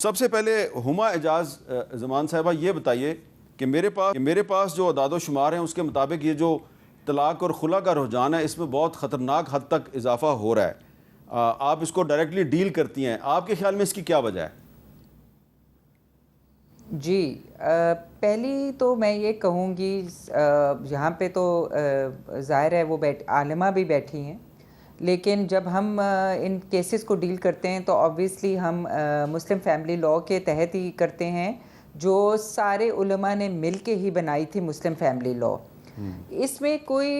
سب سے پہلے ہما اعجاز زمان صاحبہ یہ بتائیے کہ میرے پاس جو اعداد و شمار ہیں اس کے مطابق یہ جو طلاق اور خلا کا رجحان ہے اس میں بہت خطرناک حد تک اضافہ ہو رہا ہے۔ آپ اس کو ڈائریکٹلی ڈیل کرتی ہیں، آپ کے خیال میں اس کی کیا وجہ ہے؟ جی پہلی تو میں یہ کہوں گی یہاں پہ تو ظاہر ہے وہ عالمہ بھی بیٹھی ہیں، لیکن جب ہم ان کیسز کو ڈیل کرتے ہیں تو آبویسلی ہم مسلم فیملی لاء کے تحت ہی کرتے ہیں، جو سارے علماء نے مل کے ہی بنائی تھی مسلم فیملی لاء۔ اس میں کوئی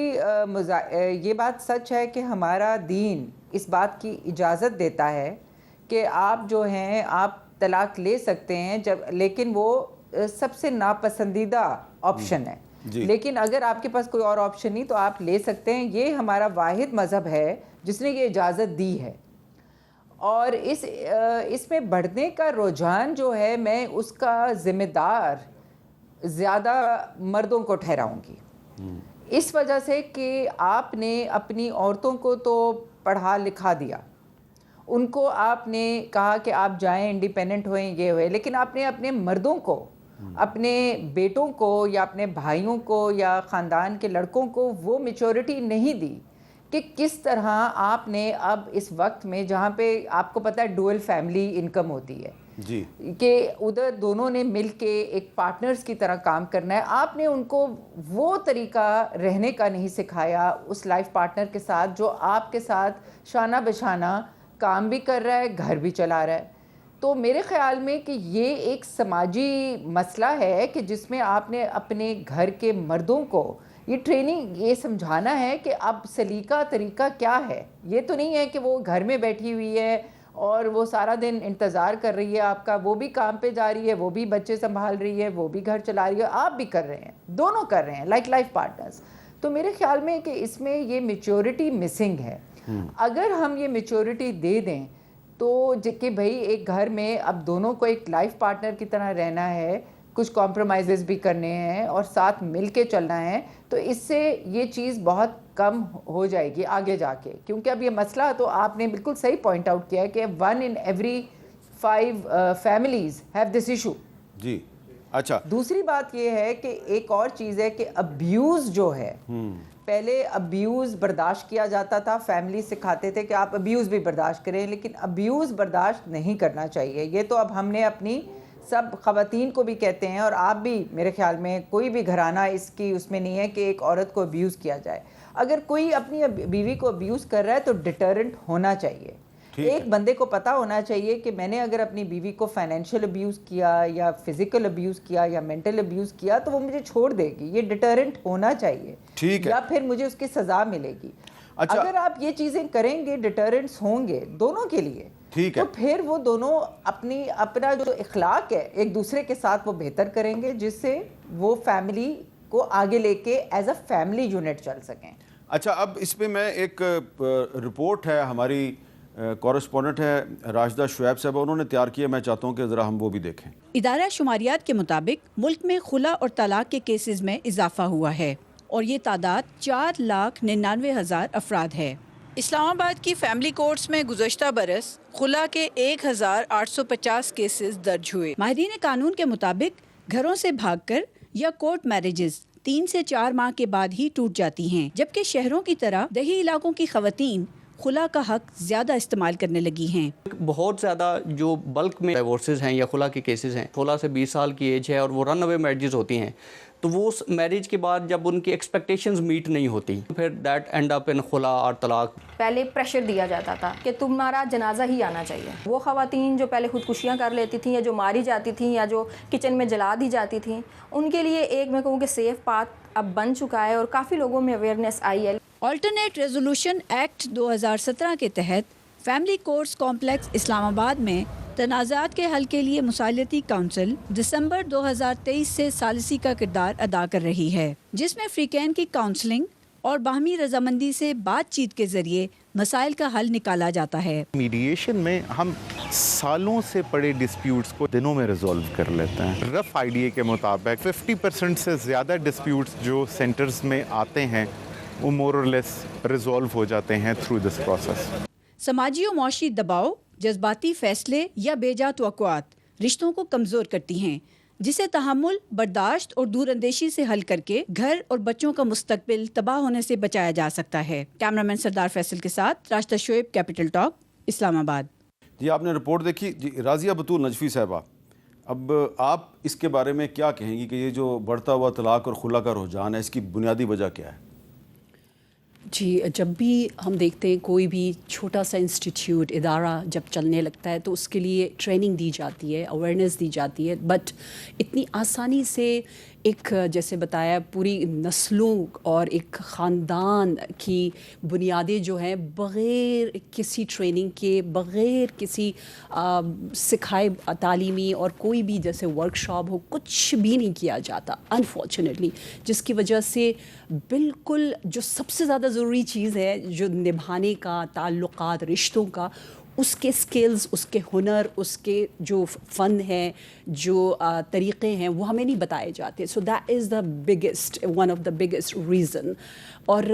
یہ بات سچ ہے کہ ہمارا دین اس بات کی اجازت دیتا ہے کہ آپ جو ہیں آپ طلاق لے سکتے ہیں، لیکن وہ سب سے ناپسندیدہ آپشن ہے۔ لیکن اگر آپ کے پاس کوئی اور آپشن نہیں تو آپ لے سکتے ہیں۔ یہ ہمارا واحد مذہب ہے جس نے یہ اجازت دی ہے، اور اس میں بڑھنے کا رجحان جو ہے میں اس کا ذمہ دار زیادہ مردوں کو ٹھہراؤں گی، اس وجہ سے کہ آپ نے اپنی عورتوں کو تو پڑھا لکھا دیا، ان کو آپ نے کہا کہ آپ جائیں انڈیپینڈنٹ ہوئیں، یہ ہوئے، لیکن آپ نے اپنے مردوں کو، اپنے بیٹوں کو یا اپنے بھائیوں کو یا خاندان کے لڑکوں کو وہ میچورٹی نہیں دی کہ کس طرح آپ نے اب اس وقت میں جہاں پہ آپ کو پتہ ہے ڈوئل فیملی انکم ہوتی ہے جی، کہ ادھر دونوں نے مل کے ایک پارٹنرز کی طرح کام کرنا ہے، آپ نے ان کو وہ طریقہ رہنے کا نہیں سکھایا اس لائف پارٹنر کے ساتھ جو آپ کے ساتھ شانہ بشانہ کام بھی کر رہا ہے، گھر بھی چلا رہا ہے۔ تو میرے خیال میں کہ یہ ایک سماجی مسئلہ ہے کہ جس میں آپ نے اپنے گھر کے مردوں کو یہ ٹریننگ، یہ سمجھانا ہے کہ اب سلیقہ طریقہ کیا ہے۔ یہ تو نہیں ہے کہ وہ گھر میں بیٹھی ہوئی ہے اور وہ سارا دن انتظار کر رہی ہے آپ کا، وہ بھی کام پہ جا رہی ہے، وہ بھی بچے سنبھال رہی ہے، وہ بھی گھر چلا رہی ہے، آپ بھی کر رہے ہیں، دونوں کر رہے ہیں لائف پارٹنرز۔ تو میرے خیال میں کہ اس میں یہ میچورٹی مسنگ ہے۔ اگر ہم یہ میچورٹی دے دیں تو کہ بھئی ایک گھر میں اب دونوں کو ایک لائف پارٹنر کی طرح رہنا ہے، کچھ کمپرومائزز بھی کرنے ہیں اور ساتھ مل کے چلنا ہے، تو اس سے یہ چیز بہت کم ہو جائے گی آگے جا کے، کیونکہ اب یہ مسئلہ تو آپ نے بالکل صحیح پوائنٹ آؤٹ کیا ہے کہ 1 in every 5 families have this issue۔ جی اچھا، دوسری بات یہ ہے کہ ایک اور چیز ہے کہ ابیوز جو ہے، پہلے ابیوز برداشت کیا جاتا تھا، فیملی سکھاتے تھے کہ آپ ابیوز بھی برداشت کریں، لیکن ابیوز برداشت نہیں کرنا چاہیے۔ یہ تو اب ہم نے اپنی سب خواتین کو بھی کہتے ہیں، اور آپ بھی میرے خیال میں کوئی بھی گھرانہ اس میں نہیں ہے کہ ایک عورت کو ابیوز کیا جائے۔ اگر کوئی اپنی بیوی کو ابیوز کر رہا ہے تو ڈیٹرنٹ ہونا چاہیے۔ ایک بندے کو پتہ ہونا چاہیے کہ میں نے اگر اپنی بیوی کو فائنینشیل ابیوز کیا یا فزیکل ابیوز کیا یا مینٹل ابیوز کیا تو وہ مجھے چھوڑ دے گی، یہ ڈیٹرنٹ ہونا چاہیے، یا پھر مجھے اس کی سزا ملے گی۔ اگر آپ یہ چیزیں کریں گے ڈیٹرنٹس ہوں گے دونوں کے لیے، تو پھر وہ دونوں اپنا جو اخلاق ہے ایک دوسرے کے ساتھ وہ بہتر کریں گے، جس سے وہ فیملی کو آگے لے کے ایز اے فیملی یونٹ چل سکیں۔ اچھا، اب اس پہ میں ایک رپورٹ ہے، ہماری کورسپونڈنٹ ہے راشدہ شعیب صاحبہ، انہوں نے تیار کیا، میں چاہتا ہوں کہ ذرا ہم وہ بھی دیکھیں۔ ادارہ شماریات کے مطابق ملک میں خلا اور طلاق کے کیسز میں اضافہ ہوا ہے اور یہ تعداد 4,99,000 افراد ہے۔ اسلام آباد کی فیملی کورٹس میں گزشتہ برس خلا کے 1,850 کیسز درج ہوئے۔ ماہرین قانون کے مطابق گھروں سے بھاگ کر یا کورٹ میرجز 3 سے 4 ماہ کے بعد ہی ٹوٹ جاتی ہیں، جبکہ شہروں کی طرح دیہی علاقوں کی خواتین خلا کا حق زیادہ استعمال کرنے لگی ہیں۔ بہت زیادہ جو بلک میں ڈیورسز ہیں یا خلا کے کیسز ہیں، 16 سے 20 سال کی ایج ہے اور وہ رن اوے میرجز ہوتی ہیں، تو وہ اس میرج کے بعد جب ان کی ایکسپیکٹیشنز میٹ نہیں ہوتی پھر دیٹ اینڈ اپ ان خلا اور طلاق۔ پہلے پریشر دیا جاتا تھا کہ تمہارا جنازہ ہی آنا چاہیے۔ وہ خواتین جو پہلے خودکشیاں کر لیتی تھیں یا جو ماری جاتی تھیں یا جو کچن میں جلا دی جاتی تھیں، ان کے لیے ایک میں کہوں کہ سیف پاتھ اب بن چکا ہے اور کافی لوگوں میں اویئرنیس آئی ہے۔ آلٹرنیٹ ریزولوشن ایکٹ 2017 کے تحت فیملی کورٹس کمپلیکس اسلام آباد میں تنازعات کے حل کے لیے مصالحتی کونسل دسمبر 2023 سے ثالثی کا کردار ادا کر رہی ہے، جس میں فریقین کی کاؤنسلنگ اور باہمی رضامندی سے بات چیت کے ذریعے مسائل کا حل نکالا جاتا ہے۔ میڈیشن میں ہم سالوں سے پڑے ڈسپیوٹس کو دنوں میں ریزولو کر لیتے ہیں۔ رف آئیڈیا کے مطابق 50% سے زیادہ ڈسپیوٹس جو سینٹرز میں آتے ہیں وہ مور اور لیس ریزولو ہو جاتے ہیں تھرو دس پروسیس۔ سماجی و معاشی دباؤ، جذباتی فیصلے یا بے جا توقعات رشتوں کو کمزور کرتی ہیں، جسے تحمل، برداشت اور دور اندیشی سے حل کر کے گھر اور بچوں کا مستقبل تباہ ہونے سے بچایا جا سکتا ہے۔ کیمرامین سردار فیصل کے ساتھ راشدہ شعیب، کیپٹل ٹاک، اسلام آباد۔ جی آپ نے رپورٹ دیکھی جی، راضیہ بطول نجفی صاحبہ، اب آپ اس کے بارے میں کیا کہیں گی کہ یہ جو بڑھتا ہوا طلاق اور خلا کا رجحان ہے، اس کی بنیادی وجہ کیا ہے؟ جی، جب بھی ہم دیکھتے ہیں کوئی بھی چھوٹا سا انسٹیٹیوٹ، ادارہ جب چلنے لگتا ہے تو اس کے لیے ٹریننگ دی جاتی ہے، اویئرنیس دی جاتی ہے، بٹ اتنی آسانی سے ایک جیسے بتایا پوری نسلوں اور ایک خاندان کی بنیادیں جو ہیں بغیر کسی ٹریننگ کے، بغیر کسی سکھائے تعلیمی اور کوئی بھی جیسے ورک شاپ ہو، کچھ بھی نہیں کیا جاتا انفارچونیٹلی، جس کی وجہ سے بالکل جو سب سے زیادہ ضروری چیز ہے جو نبھانے کا، تعلقات، رشتوں کا، اس کے سکلز، اس کے ہنر، اس کے جو فن ہیں، جو طریقے ہیں، وہ ہمیں نہیں بتائے جاتے. So that is the biggest, one of the biggest reason. اور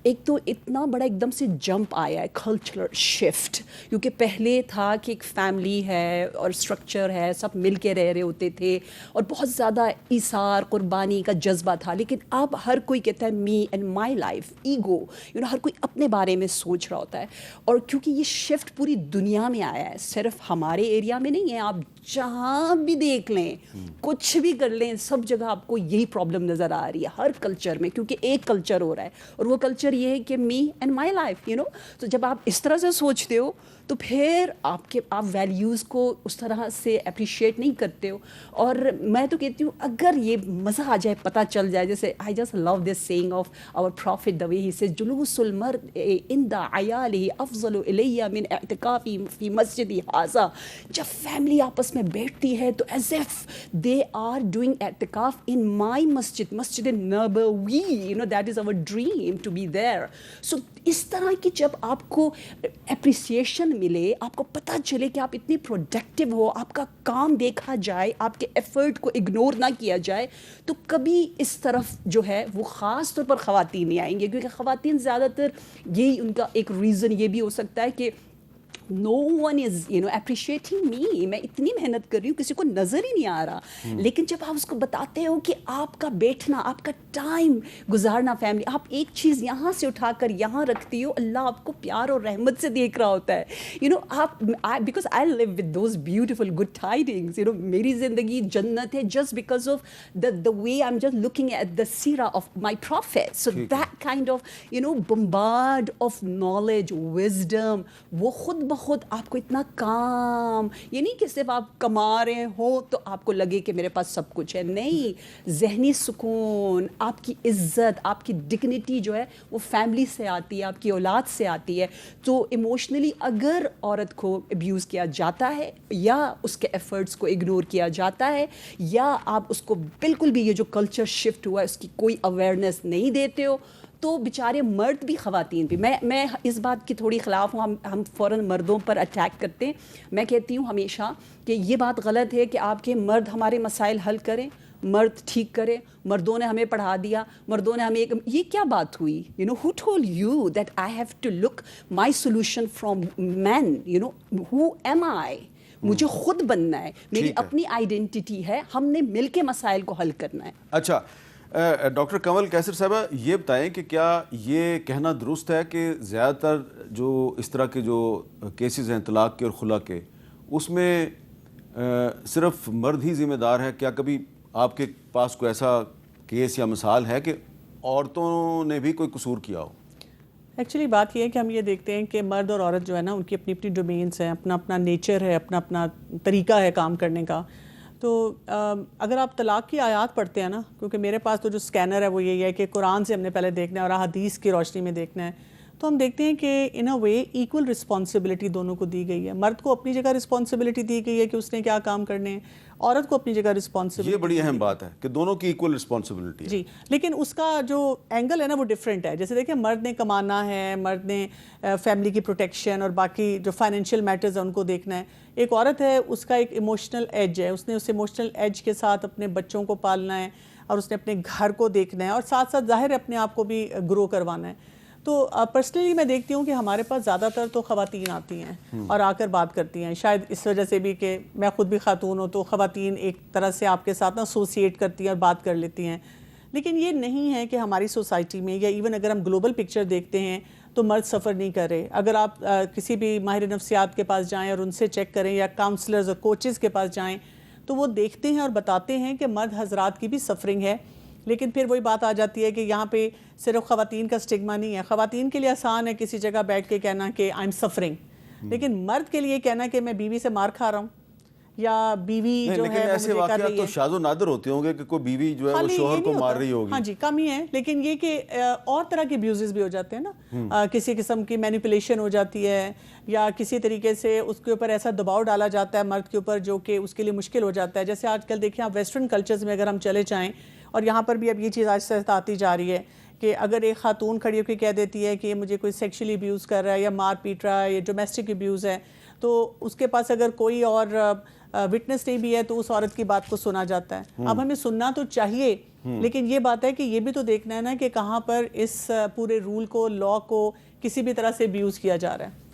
ایک تو اتنا بڑا ایک دم سے جمپ آیا ہے کلچرل شفٹ، کیونکہ پہلے تھا کہ ایک فیملی ہے اور اسٹرکچر ہے، سب مل کے رہ رہے ہوتے تھے اور بہت زیادہ ایثار قربانی کا جذبہ تھا. لیکن اب ہر کوئی کہتا ہے me and my life, ego, ہر کوئی اپنے بارے میں سوچ رہا ہوتا ہے. اور کیونکہ یہ شفٹ پوری دنیا میں آیا ہے، صرف ہمارے ایریا میں نہیں ہے، آپ جہاں بھی دیکھ لیں، کچھ بھی کر لیں، سب جگہ آپ کو یہی پرابلم نظر آ رہی ہے ہر کلچر میں، کیونکہ ایک کلچر ہو رہا ہے اور وہ کلچر یہ ہے کہ می اینڈ مائی لائف، تو جب آپ اس طرح سے سوچتے ہو تو پھر آپ ویلیوز کو اس طرح سے اپریشیٹ نہیں کرتے ہو. اور میں تو کہتی ہوں اگر یہ مزہ آ جائے، پتہ چل جائے، جیسے I just love this saying of our prophet the way he says جلوس المرء عند عیالہ افضل الی من اعتکافی فی مسجدی ھذا. جب فیملی آپس میں بیٹھتی ہے تو as if they are doing اعتکاف ان مائی مسجد، مسجد نبوی، that is our dream to be there. So اس طرح کی جب آپ کو اپریسیشن ملے، آپ کو پتہ چلے کہ آپ اتنے پروڈکٹیو ہو، آپ کا کام دیکھا جائے، آپ کے ایفرٹ کو اگنور نہ کیا جائے، تو کبھی اس طرف جو ہے وہ خاص طور پر خواتین نہیں آئیں گے. کیونکہ خواتین زیادہ تر یہی ان کا ایک ریزن یہ بھی ہو سکتا ہے کہ no one is appreciating me، میں اتنی محنت کر رہی ہوں، کسی کو نظر ہی نہیں آ رہا. لیکن جب آپ اس کو بتاتے ہو کہ آپ کا بیٹھنا، آپ کا ٹائم گزارنا فیملی، آپ ایک چیز یہاں سے اٹھا کر یہاں رکھتی ہو، اللہ آپ کو پیار اور رحمت سے دیکھ رہا ہوتا ہے. آپ because I live with those beautiful good tidings, میری زندگی جنت ہے just because of the way I'm just looking at the seerah of my prophet. So that kind of bombard of knowledge, wisdom، وہ خود بخود آپ کو اتنا کام، یہ نہیں کہ صرف آپ کما رہے ہو تو آپ کو لگے کہ میرے پاس سب کچھ ہے. نہیں، ذہنی سکون، آپ کی عزت، آپ کی ڈگنیٹی جو ہے وہ فیملی سے آتی ہے، آپ کی اولاد سے آتی ہے. تو ایموشنلی اگر عورت کو ابیوز کیا جاتا ہے یا اس کے ایفرٹس کو اگنور کیا جاتا ہے یا آپ اس کو بالکل بھی یہ جو کلچر شفٹ ہوا ہے اس کی کوئی اویئرنیس نہیں دیتے ہو، تو بیچارے مرد بھی خواتین بھی، میں اس بات کی تھوڑی خلاف ہوں، ہم فوراً مردوں پر اٹیک کرتے ہیں. میں کہتی ہوں ہمیشہ کہ یہ بات غلط ہے کہ آپ کے مرد ہمارے مسائل حل کریں، مرد ٹھیک کرے، مردوں نے ہمیں پڑھا دیا، مردوں نے ہمیں، یہ کیا بات ہوئی؟ who told you that I have to look my solution from men? who am I؟ مجھے خود بننا ہے، میری اپنی آئیڈینٹی ہے، ہم نے مل کے مسائل کو حل کرنا ہے. اچھا ڈاکٹر کنول کیسر صاحبہ، یہ بتائیں کہ کیا یہ کہنا درست ہے کہ زیادہ تر جو اس طرح کے جو کیسز ہیں طلاق کے اور خلا کے، اس میں صرف مرد ہی ذمہ دار ہے؟ کیا کبھی آپ کے پاس کوئی ایسا کیس یا مثال ہے کہ عورتوں نے بھی کوئی قصور کیا ہو؟ ایکچولی بات یہ ہے کہ ہم یہ دیکھتے ہیں کہ مرد اور عورت جو ہے نا، ان کی اپنی اپنی ڈومینس ہیں، اپنا اپنا نیچر ہے، اپنا اپنا طریقہ ہے کام کرنے کا. تو اگر آپ طلاق کی آیات پڑھتے ہیں نا، کیونکہ میرے پاس تو جو سکینر ہے وہ یہی ہے کہ قرآن سے ہم نے پہلے دیکھنا ہے اور حدیث کی روشنی میں دیکھنا ہے، تو ہم دیکھتے ہیں کہ ان اے وے ایکول رسپانسبلٹی دونوں کو دی گئی ہے. مرد کو اپنی جگہ رسپانسبلٹی دی گئی ہے کہ اس نے کیا کام کرنے ہیں، عورت کو اپنی جگہ رسپانسبلٹی. یہ بڑی اہم بات ہے کہ دونوں کی ایکول رسپانسبلٹی ہے. جی، لیکن اس کا جو اینگل ہے نا وہ ڈفرینٹ ہے. جیسے دیکھیں، مرد نے کمانا ہے، مرد نے فیملی کی پروٹیکشن اور باقی جو فائنینشیل میٹرز ہیں ان کو دیکھنا ہے. ایک عورت ہے، اس کا ایک ایموشنل ایج ہے، اس نے اس ایموشنل ایج کے ساتھ اپنے بچوں کو پالنا ہے اور اس نے اپنے گھر کو دیکھنا ہے اور ساتھ ساتھ ظاہر ہے اپنے آپ کو بھی گرو کروانا ہے. تو پرسنلی میں دیکھتی ہوں کہ ہمارے پاس زیادہ تر تو خواتین آتی ہیں اور آ کر بات کرتی ہیں، شاید اس وجہ سے بھی کہ میں خود بھی خاتون ہوں تو خواتین ایک طرح سے آپ کے ساتھ نا ایسوسیٹ کرتی ہیں اور بات کر لیتی ہیں. لیکن یہ نہیں ہے کہ ہماری سوسائٹی میں یا ایون اگر ہم گلوبل پکچر دیکھتے ہیں تو مرد سفر نہیں کر رہے. اگر آپ کسی بھی ماہر نفسیات کے پاس جائیں اور ان سے چیک کریں یا کاؤنسلرز اور کوچز کے پاس جائیں تو وہ دیکھتے ہیں اور بتاتے ہیں کہ مرد حضرات کی بھی سفرنگ ہے. لیکن پھر وہی بات آ جاتی ہے کہ یہاں پہ صرف خواتین کا سٹگما نہیں ہے. خواتین کے لیے آسان ہے کسی جگہ بیٹھ کے کہنا کہ آئی ایم سفرنگ، لیکن مرد کے لیے کہنا کہ میں بیوی سے مار کھا رہا ہوں یا بیوی جو ہے ایسے وہ مجھے کر واقعات رہی تو ہے. شاذ و نادر ہوتے ہوں گے کہ کوئی بیوی جو ہے وہ شوہر کو مار رہی ہوگی. ہاں جی کم ہی ہے، لیکن یہ کہ اور طرح کے ابیوزز بھی ہو جاتے ہیں نا، کسی قسم کی مینیپولیشن ہو جاتی ہے یا کسی طریقے سے اس کے اوپر ایسا دباؤ ڈالا جاتا ہے مرد کے اوپر جو کہ اس کے لیے مشکل ہو جاتا ہے. جیسے آج کل دیکھیں آپ ویسٹرن کلچرز میں اگر ہم چلے جائیں، اور یہاں پر بھی اب یہ چیز آہستہ آہستہ آتی جا رہی ہے کہ اگر ایک خاتون کھڑی ہو کے کہہ دیتی ہے کہ یہ مجھے کوئی سیکشلی ابیوز کر رہا ہے یا مار پیٹ رہا ہے یا ڈومیسٹک ابیوز ہے، تو اس کے پاس اگر کوئی اور وٹنس نہیں بھی ہے تو اس عورت کی بات کو سنا جاتا ہے. اب ہمیں سننا تو چاہیے، لیکن یہ بات ہے کہ یہ بھی تو دیکھنا ہے نا کہ کہاں پر اس پورے رول کو، لا کو کسی بھی طرح سے ابیوز کیا جا رہا ہے.